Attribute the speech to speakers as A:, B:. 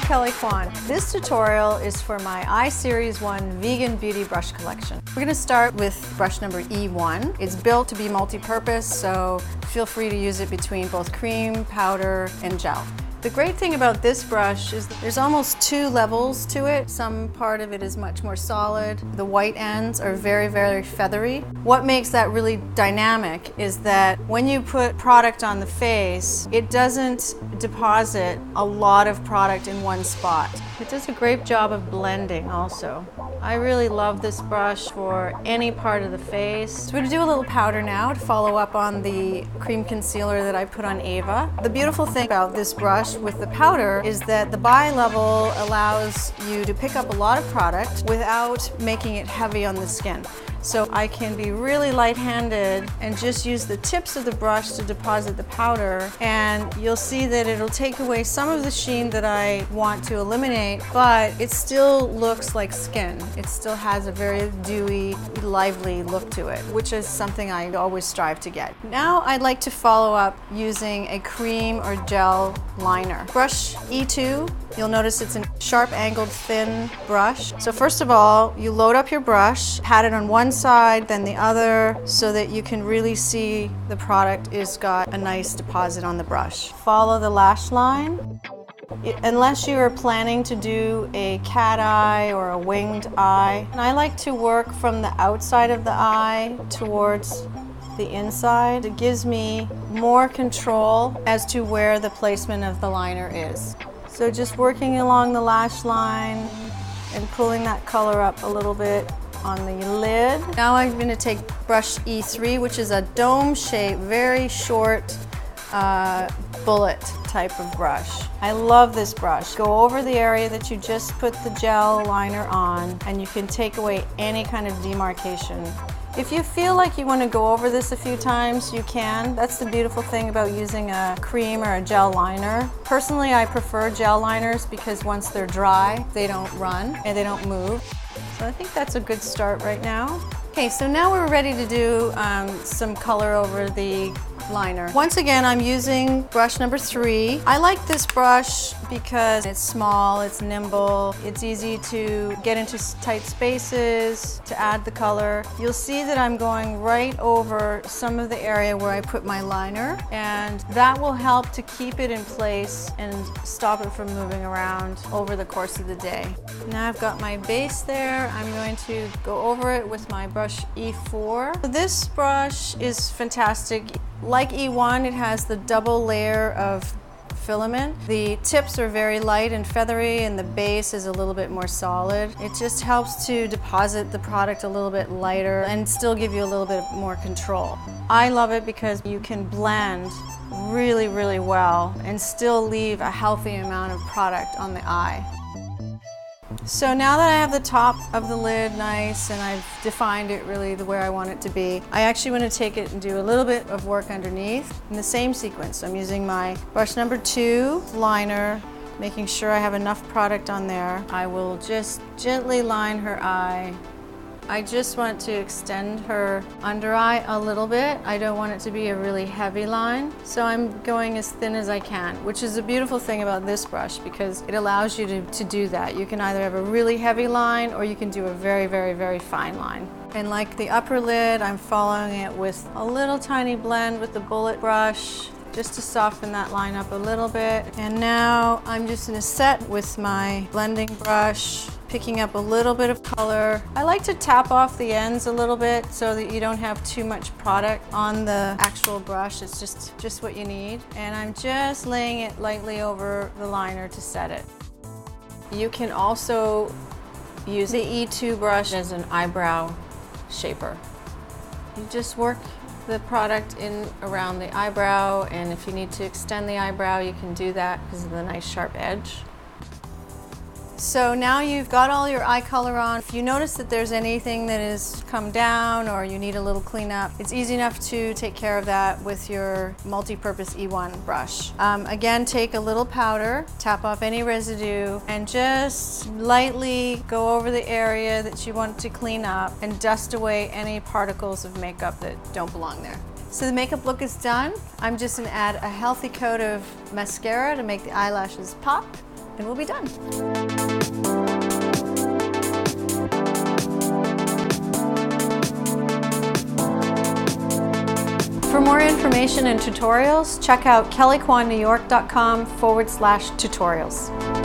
A: Kelley Quan. This tutorial is for my Eye Series 1 Vegan Beauty Brush Collection. We're going to start with brush number E1. It's built to be multi-purpose, so feel free to use it between both cream, powder, and gel. The great thing about this brush is that there's almost two levels to it. Some part of it is much more solid. The white ends are very, very feathery. What makes that really dynamic is that when you put product on the face, it doesn't deposit a lot of product in one spot. It does a great job of blending also. I really love this brush for any part of the face. So we're going to do a little powder now to follow up on the cream concealer that I put on Ava. The beautiful thing about this brush with the powder is that the bi-level allows you to pick up a lot of product without making it heavy on the skin. So I can be really light-handed and just use the tips of the brush to deposit the powder, and you'll see that it'll take away some of the sheen that I want to eliminate, but it still looks like skin. It still has a very dewy, lively look to it, which is something I always strive to get. Now I'd like to follow up using a cream or gel liner. Brush E2, you'll notice it's a sharp angled thin brush. So first of all, you load up your brush, pat it on one side, then the other, so that you can really see the product is got a nice deposit on the brush. Follow the lash line. Unless you are planning to do a cat eye or a winged eye. And I like to work from the outside of the eye towards the inside. It gives me more control as to where the placement of the liner is. So just working along the lash line and pulling that color up a little bit on the lid. Now I'm going to take brush E3, which is a dome shape, very short bullet type of brush. I love this brush. Go over the area that you just put the gel liner on, and you can take away any kind of demarcation. If you feel like you want to go over this a few times, you can. That's the beautiful thing about using a cream or a gel liner. Personally, I prefer gel liners because once they're dry, they don't run and they don't move. So I think that's a good start right now. Okay, so now we're ready to do some color over the liner. Once again, I'm using brush number 3. I like this brush because it's small, it's nimble, it's easy to get into tight spaces, to add the color. You'll see that I'm going right over some of the area where I put my liner, and that will help to keep it in place and stop it from moving around over the course of the day. Now I've got my base there. I'm going to go over it with my brush E4. This brush is fantastic. Like E1, it has the double layer of filament. The tips are very light and feathery, and the base is a little bit more solid. It just helps to deposit the product a little bit lighter and still give you a little bit more control. I love it because you can blend really, really well and still leave a healthy amount of product on the eye. So now that I have the top of the lid nice and I've defined it really the way I want it to be, I actually want to take it and do a little bit of work underneath in the same sequence. So I'm using my brush number 2 liner, making sure I have enough product on there. I will just gently line her eye. I just want to extend her under eye a little bit. I don't want it to be a really heavy line, so I'm going as thin as I can, which is a beautiful thing about this brush because it allows you to do that. You can either have a really heavy line or you can do a very, very, very fine line. And like the upper lid, I'm following it with a little tiny blend with the bullet brush, just to soften that line up a little bit. And now I'm just going to set with my blending brush, picking up a little bit of color. I like to tap off the ends a little bit so that you don't have too much product on the actual brush. It's just what you need. And I'm just laying it lightly over the liner to set it. You can also use the E2 brush as an eyebrow shaper. You just work the product in around the eyebrow, and if you need to extend the eyebrow, you can do that because of the nice sharp edge. So now you've got all your eye color on. If you notice that there's anything that has come down or you need a little cleanup, it's easy enough to take care of that with your multi-purpose E1 brush. Again, take a little powder, tap off any residue, and just lightly go over the area that you want to clean up and dust away any particles of makeup that don't belong there. So the makeup look is done. I'm just going to add a healthy coat of mascara to make the eyelashes pop. and we'll be done. For more information and tutorials, check out kelleyquannewyork.com/tutorials.